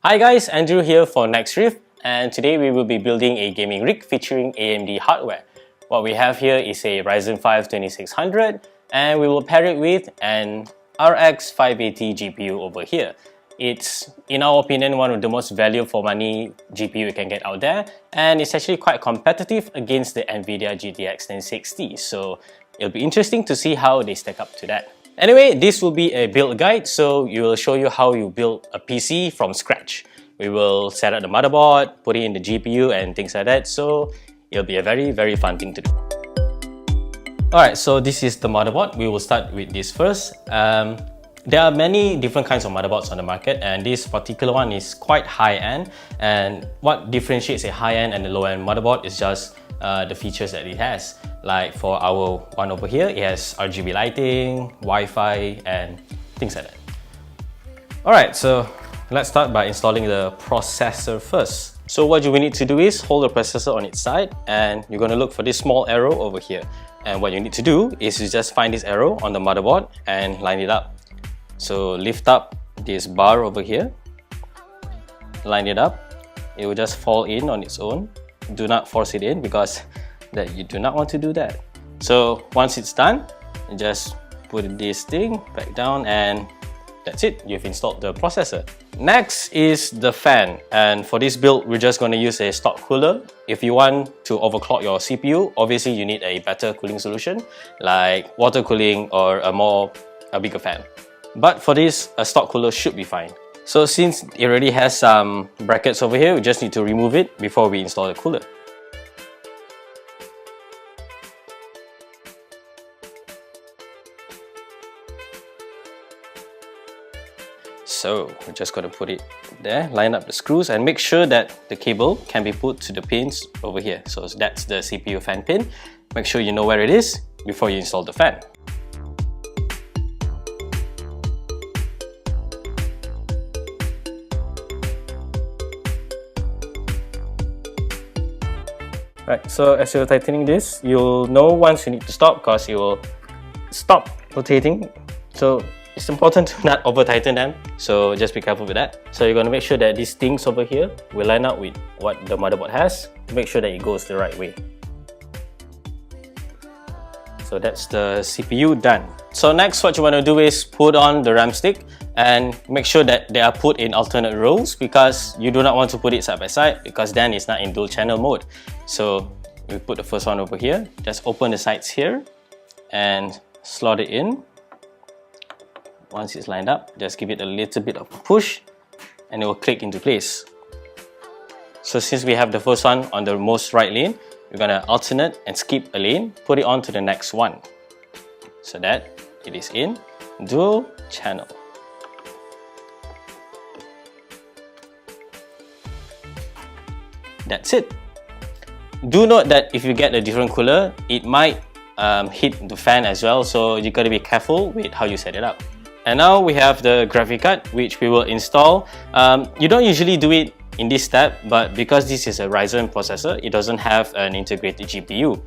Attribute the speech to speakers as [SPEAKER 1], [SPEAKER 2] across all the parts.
[SPEAKER 1] Hi guys, Andrew here for NextRiff, and today we will be building a gaming rig featuring AMD hardware. What we have here is a Ryzen 5 2600 and we will pair it with an RX 580 GPU over here. It's, in our opinion, one of the most value for money GPU you can get out there, and it's actually quite competitive against the Nvidia GTX 1060, so it'll be interesting to see how they stack up to that. Anyway, this will be a build guide, so we will show you how you build a PC from scratch. We will set up the motherboard, put it in the GPU and things like that, so it'll be a very fun thing to do. Alright, so this is the motherboard. We will start with this first. There are many different kinds of motherboards on the market, and this particular one is quite high-end, and what differentiates a high-end and a low-end motherboard is just the features that it has. Like for our one over here, it has RGB lighting, Wi-Fi and things like that. Alright, so let's start by installing the processor first. So what you will need to do is hold the processor on its side, and you're going to look for this small arrow over here. And what you need to do is you just find this arrow on the motherboard and line it up. So lift up this bar over here, line it up, it will just fall in on its own. Do not force it in because you do not want to do that. So once it's done, you just put this thing back down and that's it, you've installed the processor. Next is the fan, and for this build we're just going to use a stock cooler. If you want to overclock your CPU, obviously you need a better cooling solution like water cooling or a bigger fan. But for this, a stock cooler should be fine. So since it already has some brackets over here, we just need to remove it before we install the cooler. So we're just going to put it there, line up the screws and make sure that the cable can be put to the pins over here. So that's the CPU fan pin. Make sure you know where it is before you install the fan. Right, so as you're tightening this, you'll know once you need to stop because it will stop rotating. So it's important to not over tighten them, so just be careful with that. So you're going to make sure that these things over here will line up with what the motherboard has. Make sure that it goes the right way. So that's the CPU done. So next, what you want to do is put on the RAM stick and make sure that they are put in alternate rows, because you do not want to put it side by side because then it's not in dual channel mode. So we put the first one over here, just open the sides here and slot it in. Once it's lined up, just give it a little bit of a push and it will click into place. So since we have the first one on the most right lane, we're going to alternate and skip a lane, put it on to the next one so that it is in dual channel. That's it. Do note that if you get a different cooler, it might hit the fan as well, so you gotta be careful with how you set it up. And now we have the graphic card, which we will install. You don't usually do it in this step, but because this is a Ryzen processor, it doesn't have an integrated GPU.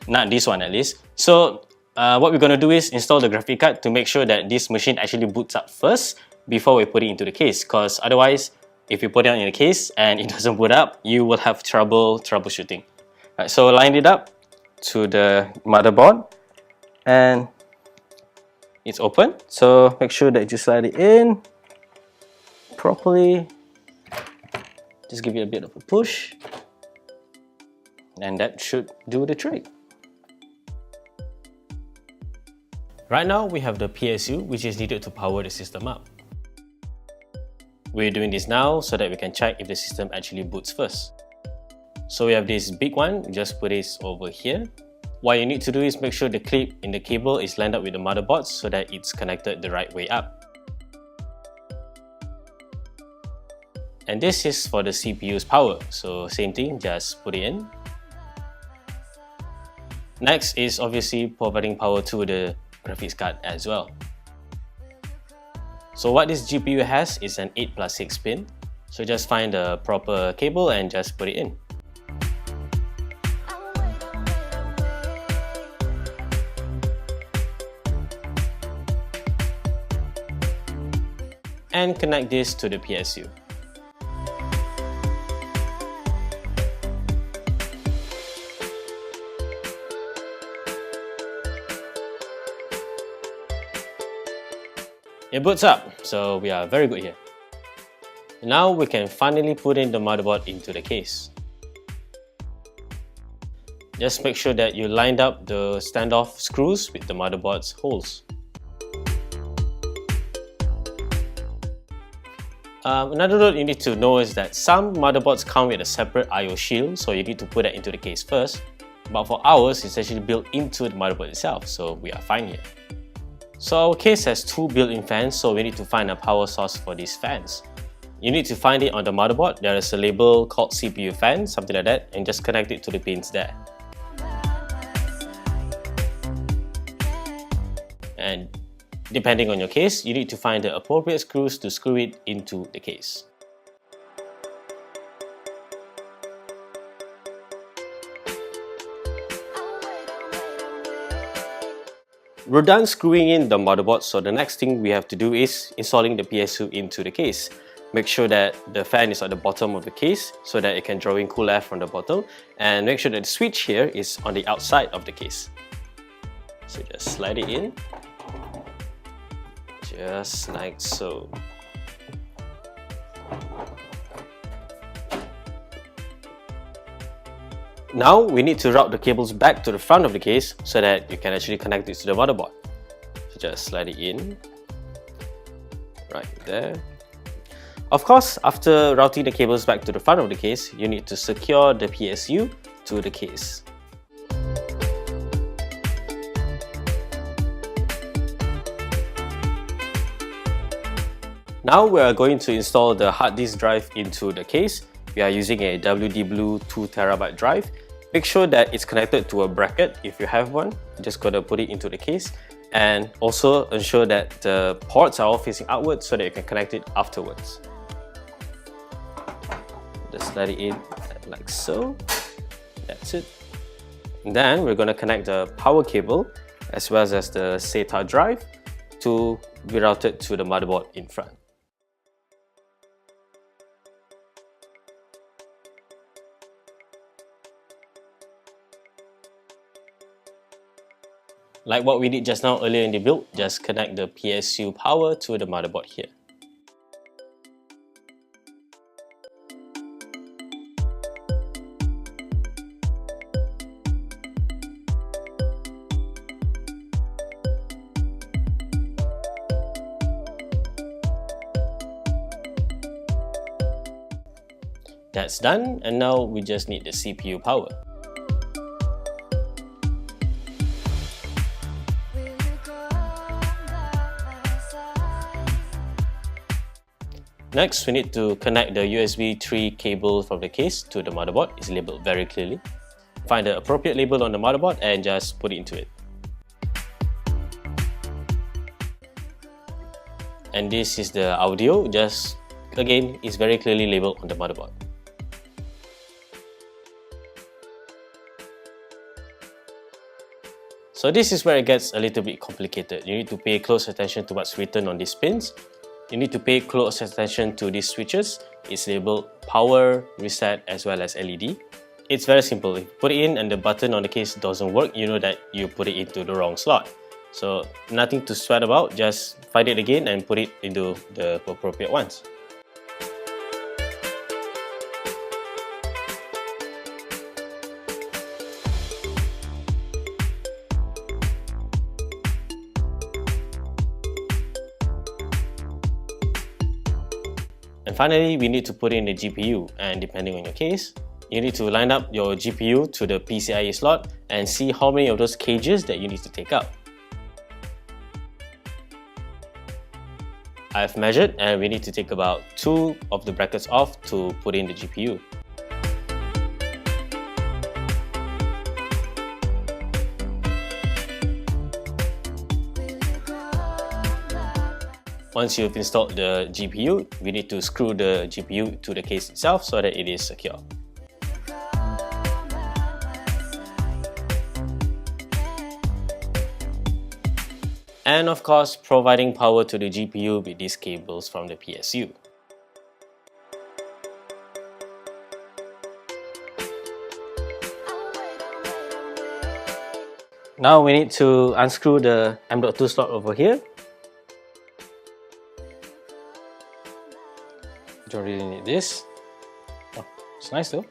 [SPEAKER 1] Not this one at least. So what we're gonna do is install the graphic card to make sure that this machine actually boots up first before we put it into the case, because otherwise, if you put it in the case and it doesn't boot up, you will have trouble troubleshooting. Right, so line it up to the motherboard and it's open. So make sure that you slide it in properly. Just give it a bit of a push and that should do the trick. Right now we have the PSU, which is needed to power the system up. We're doing this now so that we can check if the system actually boots first. So we have this big one, just put this over here. What you need to do is make sure the clip in the cable is lined up with the motherboard so that it's connected the right way up. And this is for the CPU's power, so same thing, just put it in. Next is obviously providing power to the graphics card as well. So what this GPU has is an 8+6 pin, so just find the proper cable and just put it in. And connect this to the PSU. It boots up, so we are very good here. Now we can finally put in the motherboard into the case. Just make sure that you lined up the standoff screws with the motherboard's holes. Another note you need to know is that some motherboards come with a separate I/O shield, so you need to put that into the case first. But for ours, it's actually built into the motherboard itself, so we are fine here. So our case has two built-in fans, so we need to find a power source for these fans. You need to find it on the motherboard. There is a label called CPU fan, something like that, and just connect it to the pins there. And depending on your case, you need to find the appropriate screws to screw it into the case. We're done screwing in the motherboard, so the next thing we have to do is installing the PSU into the case. Make sure that the fan is at the bottom of the case so that it can draw in cool air from the bottom, and make sure that the switch here is on the outside of the case. So just slide it in, just like so. Now we need to route the cables back to the front of the case so that you can actually connect it to the motherboard. So just slide it in, right there. Of course, after routing the cables back to the front of the case, you need to secure the PSU to the case. Now we are going to install the hard disk drive into the case. We are using a WD_BLUE 2TB drive. Make sure that it's connected to a bracket if you have one. You just gotta put it into the case, and also ensure that the ports are all facing outwards so that you can connect it afterwards. Just slide it in like so. That's it. And then we're gonna connect the power cable as well as the SATA drive to be routed to the motherboard in front. Like what we did just now earlier in the build, just connect the PSU power to the motherboard here. That's done, and now we just need the CPU power. Next, we need to connect the USB 3 cable from the case to the motherboard. It's labeled very clearly. Find the appropriate label on the motherboard and just put it into it. And this is the audio, just again, it's very clearly labeled on the motherboard. So this is where it gets a little bit complicated. You need to pay close attention to what's written on these pins. You need to pay close attention to these switches. It's labeled power, reset, as well as LED. It's very simple. If you put it in and the button on the case doesn't work, you know that you put it into the wrong slot. So nothing to sweat about, just find it again and put it into the appropriate ones. And finally, we need to put in the GPU, and depending on your case, you need to line up your GPU to the PCIe slot and see how many of those cages that you need to take out. I've measured, and we need to take about 2 of the brackets off to put in the GPU. Once you've installed the GPU, we need to screw the GPU to the case itself so that it is secure. And of course, providing power to the GPU with these cables from the PSU. Now we need to unscrew the M.2 slot over here. Don't really need this. Oh, it's nice though.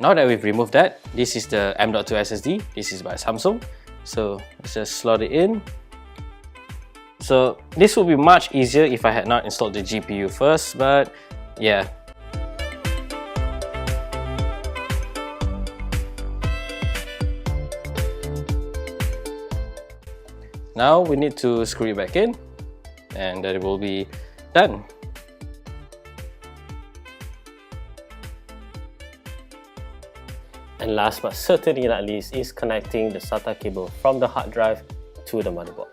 [SPEAKER 1] Now that we've removed that, this is the M.2 SSD. This is by Samsung. So let's just slot it in. So this would be much easier if I had not installed the GPU first, but yeah. Now we need to screw it back in, and that will be done.
[SPEAKER 2] And last but certainly not least is connecting the SATA cable from the hard drive to the motherboard.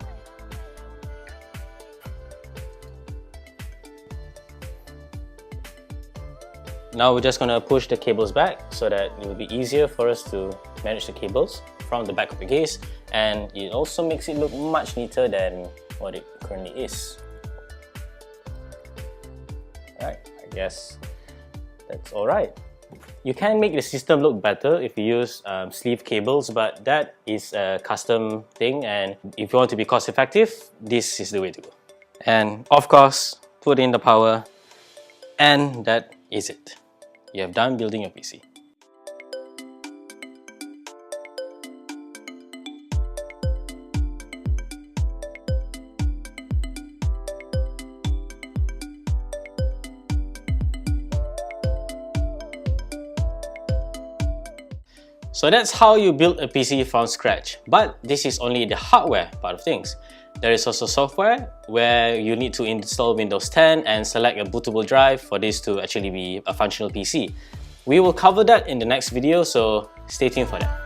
[SPEAKER 1] Now we're just gonna push the cables back so that it will be easier for us to manage the cables from the back of the case, and it also makes it look much neater than what it currently is. Alright, I guess that's alright. You can make the system look better if you use sleeve cables, but that is a custom thing, and if you want to be cost effective, this is the way to go. And of course, put in the power, and that is it. You have done building your PC. So that's how you build a PC from scratch. But this is only the hardware part of things. There is also software where you need to install Windows 10 and select a bootable drive for this to actually be a functional PC. We will cover that in the next video, so stay tuned for that.